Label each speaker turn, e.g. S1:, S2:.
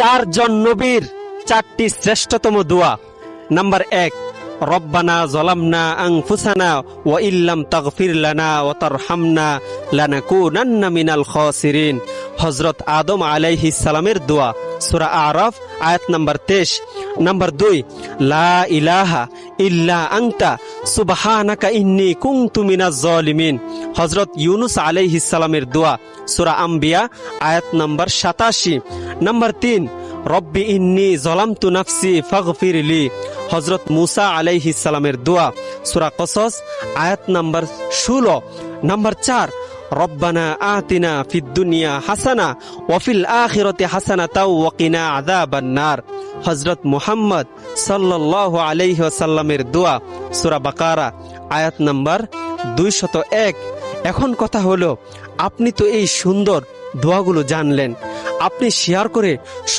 S1: চারজন নবীর চারটি শ্রেষ্ঠতম দোয়া। নাম্বার 1, রব্বানা যালামনা আনফুসানা ওয়া ইল্লাম তাগফির লানা ওয়া তারহামনা লানাকুনান্না মিনাল খাসিরিন। হযরত আদম আলাইহিস সালামের দোয়া, সূরা আরাফ আয়াত নাম্বার 23। নাম্বার 2, লা ইলাহা ইল্লা আনতা সুবহানাকা ইন্নী কুনতু মিনাজ জালিমিন। হযরত ইউনুস আলাইহিস সালামের দোয়া, সূরা আম্বিয়া আয়াত নাম্বার 87। নাম্বার 3, রব্বি ইন্নী যালামতু নাফসি ফাগফিরলি। হযরত মুসা আলাইহিস সালামের দোয়া, সূরা কসস আয়াত নাম্বার 16। নাম্বার 4, রব্বানা আতিনা ফিদ দুনিয়া হাসানা ওয়া ফিল আখিরাতি হাসানাতাও ওয়া কিনা আযাবান নার। হযরত মুহাম্মদ সাল্লাল্লাহু আলাইহি ওয়াসাল্লামের দোয়া, সূরা বাকারা আয়াত নাম্বার 201। এখন কথা হলো, আপনি তো এই সুন্দর দোয়াগুলো জানলেন, আপনি শেয়ার করে